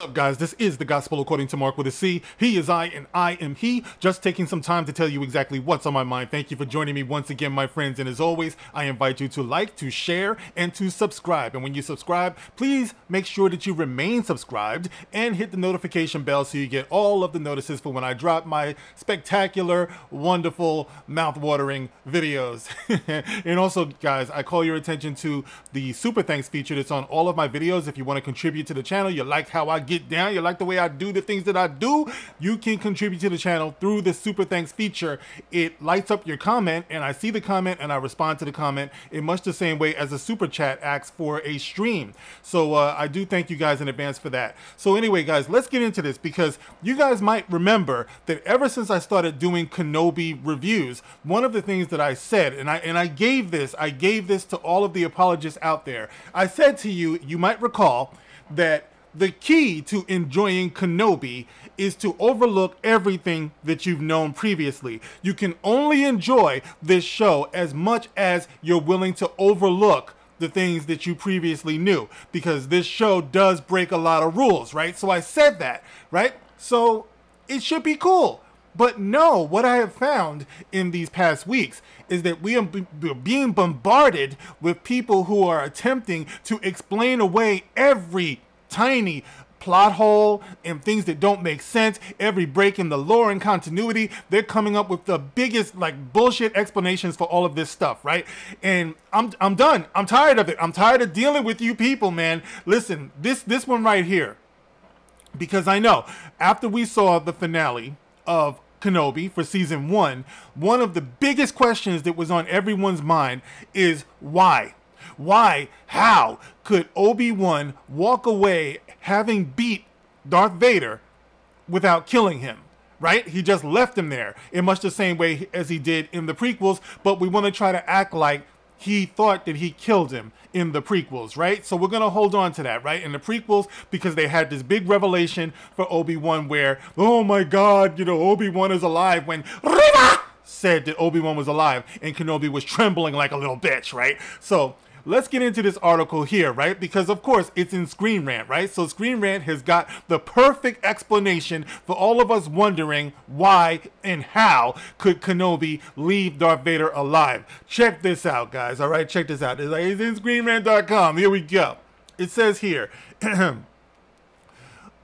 What's up, guys? This is the Gospel According to Mark with a C. He is I and I am he. Just taking some time to tell you exactly what's on my mind. Thank you for joining me once again, my friends. And as always, I invite you to like, to share, and to subscribe. And when you subscribe, please make sure that you remain subscribed and hit the notification bell so you get all of the notices for when I drop my spectacular, wonderful, mouth-watering videos. And also, guys, I call your attention to the Super Thanks feature that's on all of my videos. If you want to contribute to the channel, you like how I get down, you like the way I do the things that I do, you can contribute to the channel through the Super Thanks feature. It lights up your comment, and I see the comment and I respond to the comment in much the same way as a super chat asks for a stream. So I do thank you guys in advance for that. So anyway, guys, let's get into this, because you guys might remember that ever since I started doing Kenobi reviews, one of the things that I said, and I gave this to all of the apologists out there. I said to you, you might recall, that the key to enjoying Kenobi is to overlook everything that you've known previously. You can only enjoy this show as much as you're willing to overlook the things that you previously knew, because this show does break a lot of rules, right? So I said that, right? So it should be cool. But no, what I have found in these past weeks is that we are being bombarded with people who are attempting to explain away every tiny plot hole and things that don't make sense, every break in the lore and continuity. They're coming up with the biggest bullshit explanations for all of this stuff, right? And I'm done. I'm tired of it. I'm tired of dealing with you people, man. Listen, this one right here, because I know after we saw the finale of Kenobi for season 1, one of the biggest questions that was on everyone's mind is why? Why? How could Obi-Wan walk away having beat Darth Vader without killing him? Right? He just left him there in much the same way as he did in the prequels, but we want to try to act like he thought that he killed him in the prequels, right? So we're going to hold on to that, right? In the prequels, because they had this big revelation for Obi-Wan where, oh my God, you know, Obi-Wan is alive, when Riva said that Obi-Wan was alive and Kenobi was trembling like a little bitch, right? So let's get into this article here, right? Because, of course, it's in Screen Rant, right? So Screen Rant has got the perfect explanation for all of us wondering why and how could Kenobi leave Darth Vader alive. Check this out, guys, all right? Check this out. It's in ScreenRant.com. Here we go. It says here,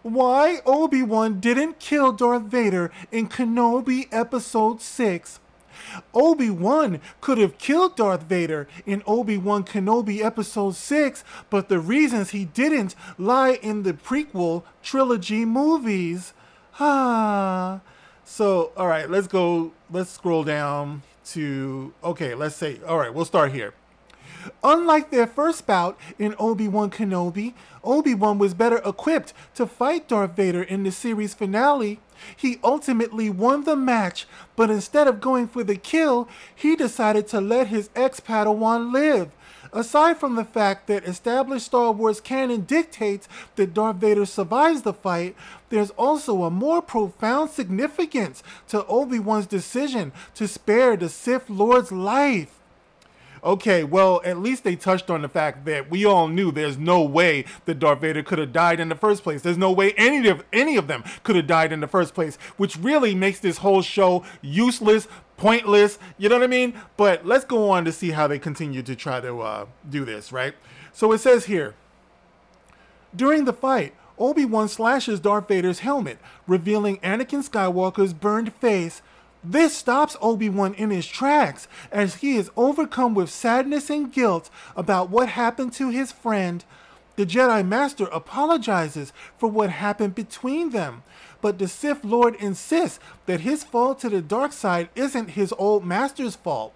why Obi-Wan didn't kill Darth Vader in Kenobi Episode 6. Obi-Wan could have killed Darth Vader in Obi-Wan Kenobi Episode 6, but the reasons he didn't lie in the prequel trilogy movies. So, alright, let's scroll down to, okay, let's say, alright, we'll start here. Unlike their first bout in Obi-Wan Kenobi, Obi-Wan was better equipped to fight Darth Vader in the series finale. He ultimately won the match, but instead of going for the kill, he decided to let his ex-Padawan live. Aside from the fact that established Star Wars canon dictates that Darth Vader survives the fight, there's also a more profound significance to Obi-Wan's decision to spare the Sith Lord's life. Okay, well, at least they touched on the fact that we all knew there's no way that Darth Vader could have died in the first place. There's no way any of them could have died in the first place, which really makes this whole show useless, pointless, you know what I mean? But let's go on to see how they continue to try to do this, right? So it says here, during the fight, Obi-Wan slashes Darth Vader's helmet, revealing Anakin Skywalker's burned face. This stops Obi-Wan in his tracks as he is overcome with sadness and guilt about what happened to his friend. The Jedi Master apologizes for what happened between them, but the Sith Lord insists that his fall to the dark side isn't his old master's fault.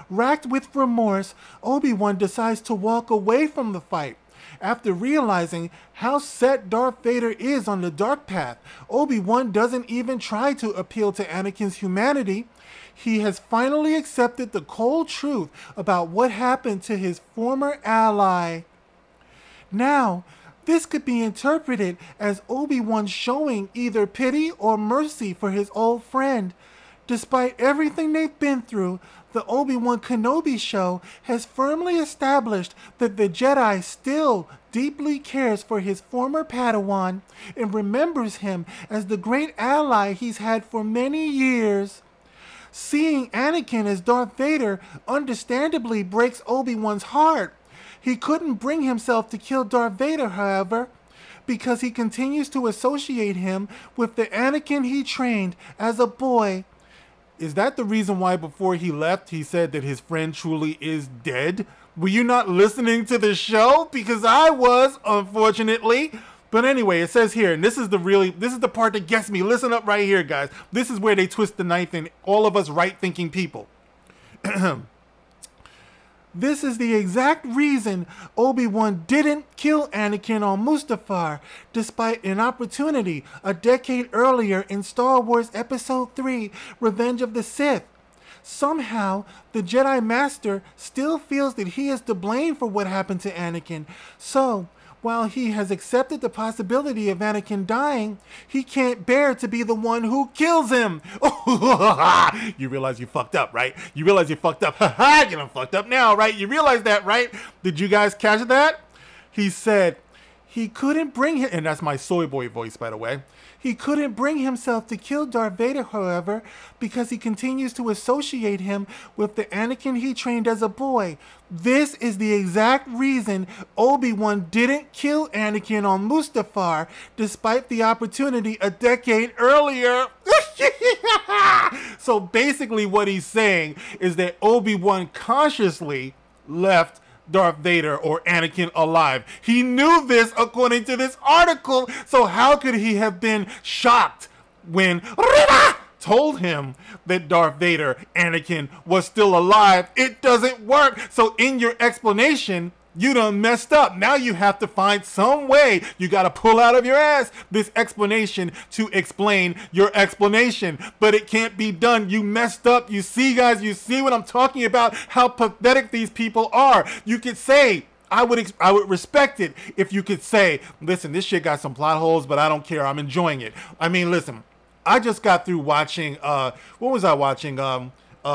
Racked with remorse, Obi-Wan decides to walk away from the fight. After realizing how set Darth Vader is on the dark path, Obi-Wan doesn't even try to appeal to Anakin's humanity. He has finally accepted the cold truth about what happened to his former ally. Now, this could be interpreted as Obi-Wan showing either pity or mercy for his old friend. Despite everything they've been through, the Obi-Wan Kenobi show has firmly established that the Jedi still deeply cares for his former Padawan and remembers him as the great ally he's had for many years. Seeing Anakin as Darth Vader understandably breaks Obi-Wan's heart. He couldn't bring himself to kill Darth Vader, however, because he continues to associate him with the Anakin he trained as a boy. Is that the reason why before he left he said that his friend truly is dead? Were you not listening to the show? Because I was, unfortunately. But anyway, it says here, and this is the part that gets me. Listen up right here, guys. This is where they twist the knife in all of us right-thinking people. This is the exact reason Obi-Wan didn't kill Anakin on Mustafar, despite an opportunity a decade earlier in Star Wars Episode 3, Revenge of the Sith. Somehow, the Jedi Master still feels that he is to blame for what happened to Anakin. So, while he has accepted the possibility of Anakin dying, he can't bear to be the one who kills him. You realize you fucked up, right? You realize you fucked up. You done fucked up now, right? You realize that, right? Did you guys catch that? He said he couldn't bring him, and that's my soy boy voice, by the way. He couldn't bring himself to kill Darth Vader, however, because he continues to associate him with the Anakin he trained as a boy. This is the exact reason Obi-Wan didn't kill Anakin on Mustafar, despite the opportunity a decade earlier. So basically what he's saying is that Obi-Wan consciously left Darth Vader or Anakin alive. He knew this according to this article, so how could he have been shocked when Reva told him that Darth Vader, Anakin, was still alive? It doesn't work. So in your explanation, you done messed up. Now you have to find some way. You got to pull out of your ass this explanation to explain your explanation. But it can't be done. You messed up. You see, guys, you see what I'm talking about? How pathetic these people are. You could say, I would respect it if you could say, listen, this shit got some plot holes, but I don't care. I'm enjoying it. I mean, listen, I just got through watching, what was I watching?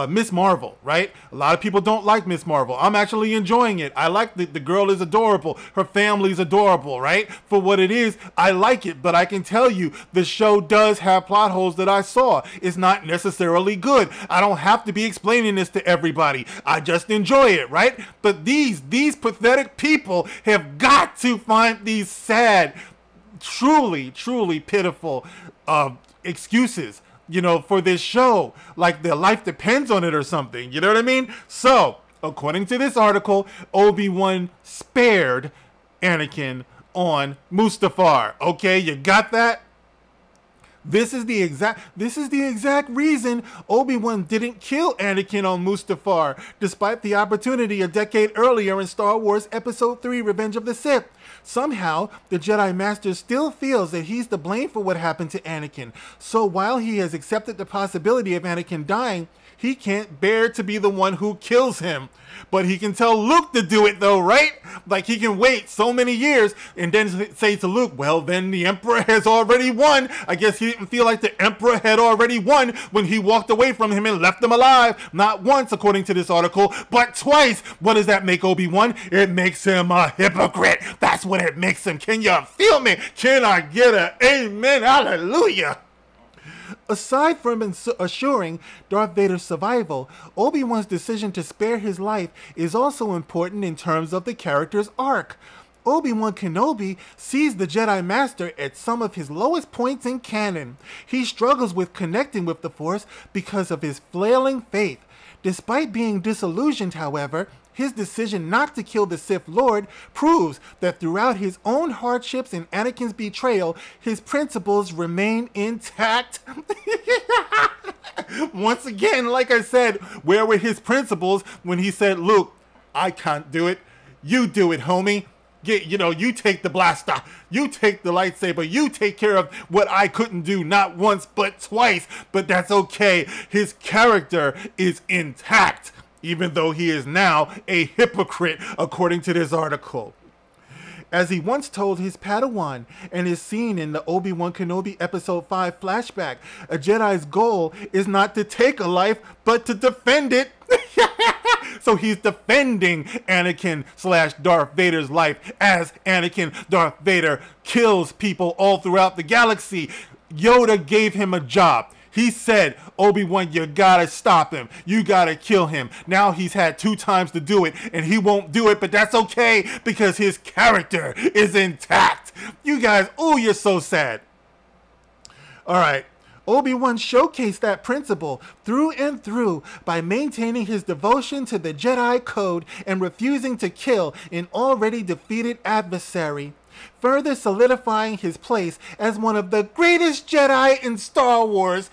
Miss Marvel, right? A lot of people don't like Miss Marvel. I'm actually enjoying it. I like the girl is adorable. Her family's adorable, right? For what it is, I like it. But I can tell you, the show does have plot holes that I saw. It's not necessarily good. I don't have to be explaining this to everybody. I just enjoy it, right? But these pathetic people have got to find these sad, truly pitiful excuses, you know, for this show, like their life depends on it or something. You know what I mean? So, according to this article, Obi-Wan spared Anakin on Mustafar. Okay, you got that? This is the exact reason Obi-Wan didn't kill Anakin on Mustafar, despite the opportunity a decade earlier in Star Wars Episode 3, Revenge of the Sith. Somehow, the Jedi Master still feels that he's to blame for what happened to Anakin. So while he has accepted the possibility of Anakin dying, he can't bear to be the one who kills him. But he can tell Luke to do it though, right? Like he can wait so many years and then say to Luke, well, then the Emperor has already won. I guess he didn't feel like the Emperor had already won when he walked away from him and left him alive. Not once, according to this article, but twice. What does that make Obi-Wan? It makes him a hypocrite. That's what it makes him. Can you feel me? Can I get an amen? Hallelujah. Aside from assuring Darth Vader's survival, Obi-Wan's decision to spare his life is also important in terms of the character's arc. Obi-Wan Kenobi sees the Jedi Master at some of his lowest points in canon. He struggles with connecting with the Force because of his flailing faith. Despite being disillusioned, however, his decision not to kill the Sith Lord proves that throughout his own hardships and Anakin's betrayal, his principles remain intact. Once again, like I said, where were his principles when he said, Luke, I can't do it. You do it, homie. You take the blaster. You take the lightsaber. You take care of what I couldn't do, not once, but twice. But that's okay. His character is intact, even though he is now a hypocrite, according to this article. As he once told his Padawan and is seen in the Obi-Wan Kenobi Episode 5 flashback, a Jedi's goal is not to take a life, but to defend it. So he's defending Anakin / Darth Vader's life as Anakin Darth Vader kills people all throughout the galaxy. Yoda gave him a job. He said, Obi-Wan, you gotta stop him. You gotta kill him. Now he's had 2 times to do it, and he won't do it, but that's okay because his character is intact. You guys, oh, you're so sad. All right. Obi-Wan showcased that principle through and through by maintaining his devotion to the Jedi Code and refusing to kill an already defeated adversary, further solidifying his place as one of the greatest Jedi in Star Wars.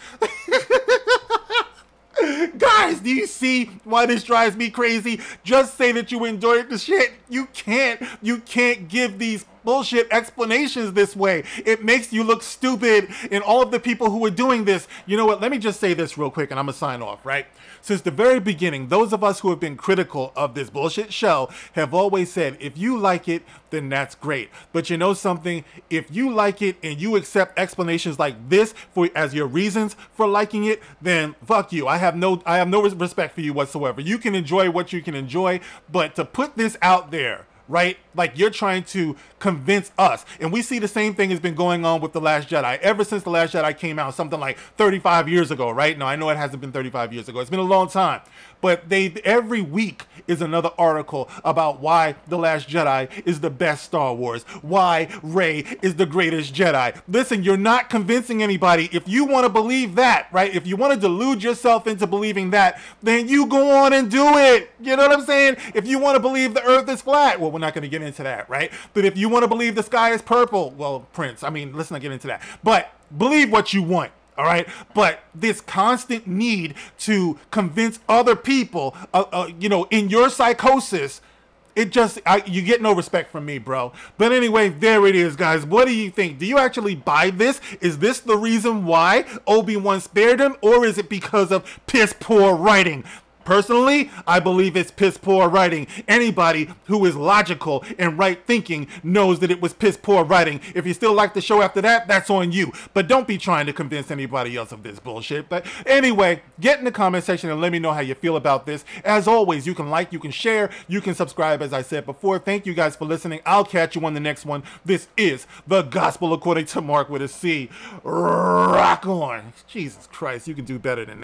Guys, do you see why this drives me crazy? Just say that you enjoyed the shit. You can't give these bullshit explanations this way. It makes you look stupid, and all of the people who are doing this, you know what, let me just say this real quick and I'm gonna sign off, right? Since the very beginning, those of us who have been critical of this bullshit show have always said, if you like it, then that's great. But you know something? If you like it and you accept explanations like this as your reasons for liking it, then fuck you. I have no respect for you whatsoever. You can enjoy what you can enjoy, but to put this out there, right? Like you're trying to convince us. And we see the same thing has been going on with The Last Jedi. Ever since The Last Jedi came out, something like 35 years ago, right? No, I know it hasn't been 35 years ago. It's been a long time. But every week is another article about why The Last Jedi is the best Star Wars. Why Rey is the greatest Jedi. Listen, you're not convincing anybody. If you want to believe that, right? If you want to delude yourself into believing that, then you go on and do it. You know what I'm saying? If you want to believe the earth is flat, well, we're not going to get into that, right? But if you want to believe the sky is purple, well, Prince, I mean, let's not get into that. But believe what you want. All right. But this constant need to convince other people, you know, in your psychosis, you get no respect from me, bro. But anyway, there it is, guys. What do you think? Do you actually buy this? Is this the reason why Obi-Wan spared him? Or is it because of piss poor writing? Personally, I believe it's piss poor writing. Anybody who is logical and right thinking knows that it was piss poor writing. If you still like the show after that, that's on you. But don't be trying to convince anybody else of this bullshit. But anyway, get in the comment section and let me know how you feel about this. As always, you can like, you can share, you can subscribe, as I said before. Thank you guys for listening. I'll catch you on the next one. This is The Gospel According to Mark with a C. Rock on. Jesus Christ, you can do better than that.